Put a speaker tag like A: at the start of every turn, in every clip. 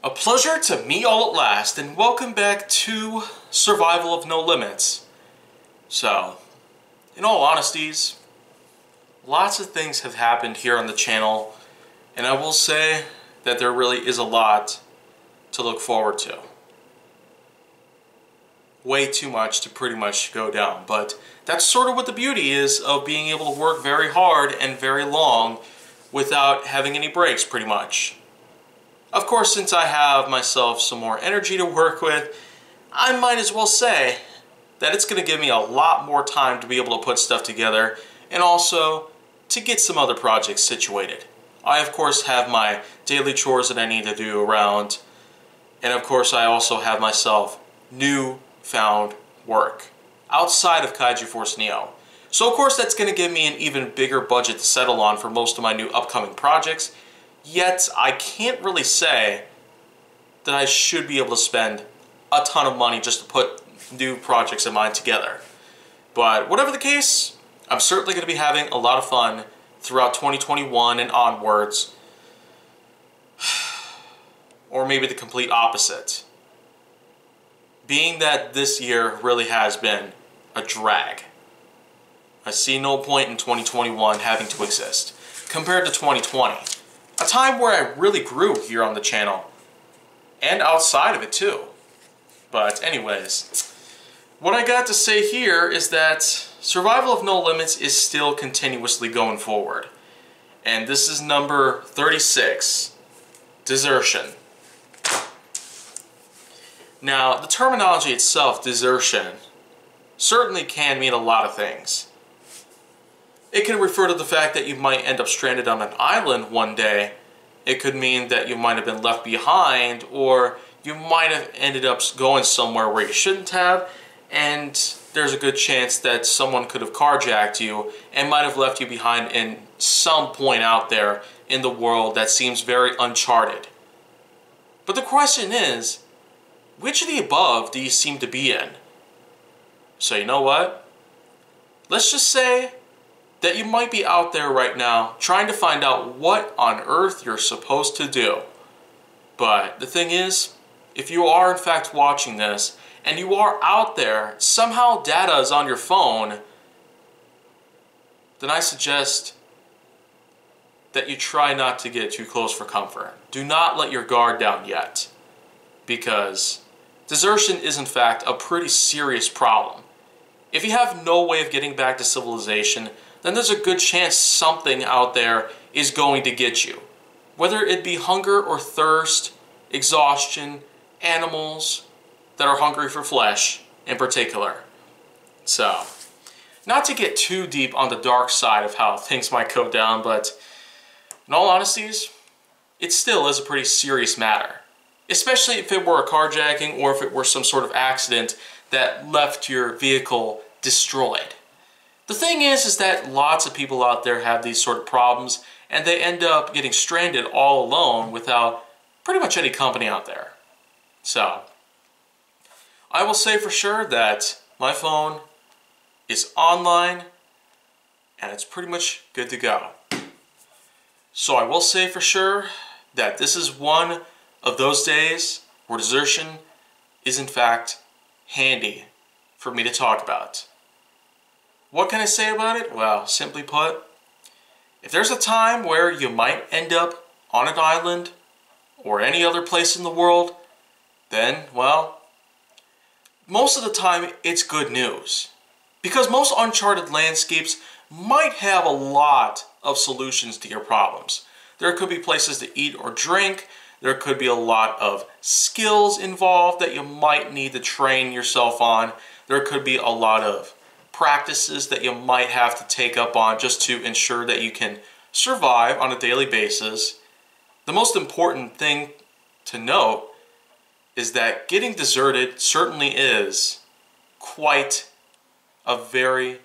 A: A pleasure to meet y'all at last, and welcome back to Survival of No Limits. So, in all honesties, lots of things have happened here on the channel, and I will say that there really is a lot to look forward to. Way too much to pretty much go down, but that's sort of what the beauty is of being able to work very hard and very long without having any breaks, pretty much. Of course, since I have myself some more energy to work with, I might as well say that it's going to give me a lot more time to be able to put stuff together and also to get some other projects situated. I, of course, have my daily chores that I need to do around, and of course, I also have myself newfound work outside of Kaiju Force Neo. So, of course, that's going to give me an even bigger budget to settle on for most of my new upcoming projects. Yet, I can't really say that I should be able to spend a ton of money just to put new projects of mine together. But whatever the case, I'm certainly going to be having a lot of fun throughout 2021 and onwards. Or maybe the complete opposite. Being that this year really has been a drag, I see no point in 2021 having to exist compared to 2020. A time where I really grew here on the channel, and outside of it too. But anyways, what I got to say here is that Survival of No Limits is still continuously going forward. And this is number 36, Desertion. Now, the terminology itself, desertion, certainly can mean a lot of things. It can refer to the fact that you might end up stranded on an island one day. It could mean that you might have been left behind, or you might have ended up going somewhere where you shouldn't have, and there's a good chance that someone could have carjacked you and might have left you behind in some point out there in the world that seems very uncharted. But the question is, which of the above do you seem to be in? So you know what? Let's just say that you might be out there right now trying to find out what on earth you're supposed to do. But the thing is, if you are in fact watching this, and you are out there, somehow data is on your phone, then I suggest that you try not to get too close for comfort. Do not let your guard down yet, because desertion is in fact a pretty serious problem. If you have no way of getting back to civilization, then there's a good chance something out there is going to get you. Whether it be hunger or thirst, exhaustion, animals that are hungry for flesh in particular. So, not to get too deep on the dark side of how things might go down, but in all honesties, it still is a pretty serious matter. Especially if it were a carjacking or if it were some sort of accident that left your vehicle destroyed. The thing is that lots of people out there have these sort of problems, and they end up getting stranded all alone without pretty much any company out there. So, I will say for sure that my phone is online, and it's pretty much good to go. So I will say for sure that this is one of those days where desertion is in fact handy for me to talk about. What can I say about it? Well, simply put, if there's a time where you might end up on an island or any other place in the world, then, well, most of the time it's good news. Because most uncharted landscapes might have a lot of solutions to your problems. There could be places to eat or drink. There could be a lot of skills involved that you might need to train yourself on. There could be a lot of practices that you might have to take up on just to ensure that you can survive on a daily basis. The most important thing to note is that getting deserted certainly is quite a very,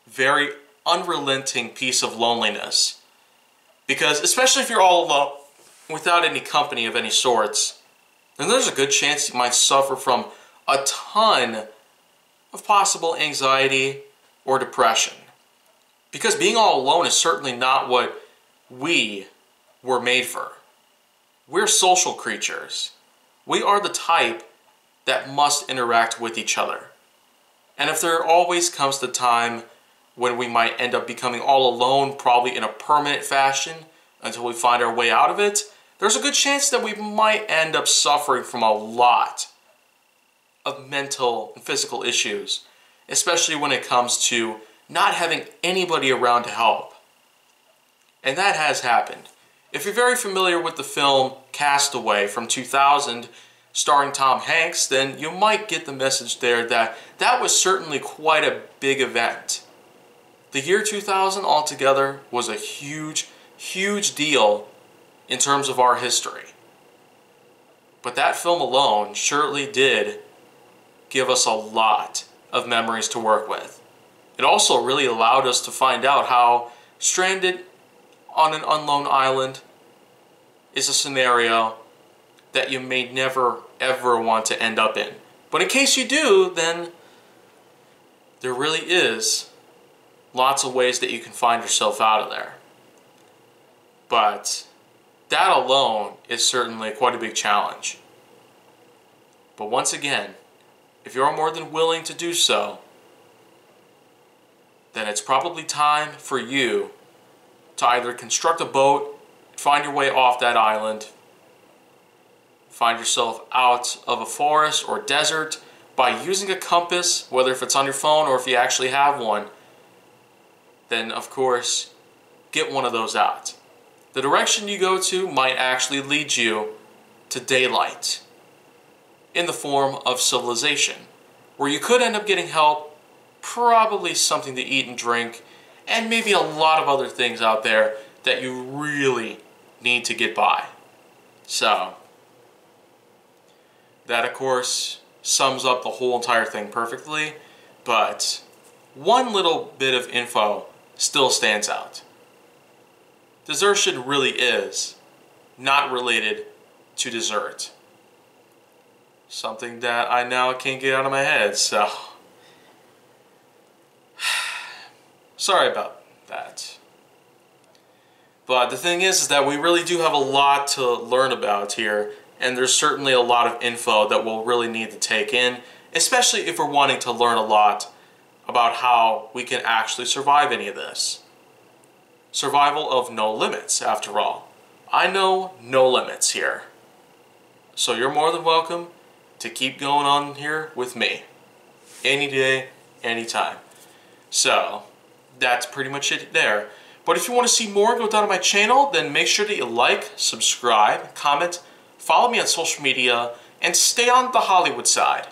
A: very unrelenting piece of loneliness. Because especially if you're all alone, without any company of any sorts, then there's a good chance you might suffer from a ton of possible anxiety or depression. Because being all alone is certainly not what we were made for. We're social creatures. We are the type that must interact with each other. And if there always comes the time when we might end up becoming all alone, probably in a permanent fashion, until we find our way out of it, there's a good chance that we might end up suffering from a lot of mental and physical issues, especially when it comes to not having anybody around to help. And that has happened. If you're very familiar with the film Castaway from 2000, starring Tom Hanks, then you might get the message there that that was certainly quite a big event. The year 2000 altogether was a huge, huge deal in terms of our history. But that film alone surely did give us a lot of memories to work with. It also really allowed us to find out how stranded on an unknown island is a scenario that you may never ever want to end up in. But in case you do, then there really is lots of ways that you can find yourself out of there. But that alone is certainly quite a big challenge. But once again, if you're more than willing to do so, then it's probably time for you to either construct a boat, find your way off that island, find yourself out of a forest or desert by using a compass, whether if it's on your phone or if you actually have one, then of course, get one of those out. The direction you go to might actually lead you to daylight in the form of civilization, where you could end up getting help, probably something to eat and drink, and maybe a lot of other things out there that you really need to get by. So, that of course sums up the whole entire thing perfectly, but one little bit of info still stands out. Desertion really is not related to dessert. Something that I now can't get out of my head, so sorry about that. But the thing is that we really do have a lot to learn about here, and there's certainly a lot of info that we'll really need to take in, especially if we're wanting to learn a lot about how we can actually survive any of this. Survival of no limits, after all. I know no limits here. So you're more than welcome to keep going on here with me. Any day, anytime. So, that's pretty much it there. But if you want to see more go down on my channel, then make sure that you like, subscribe, comment, follow me on social media, and stay on the Hollywood side.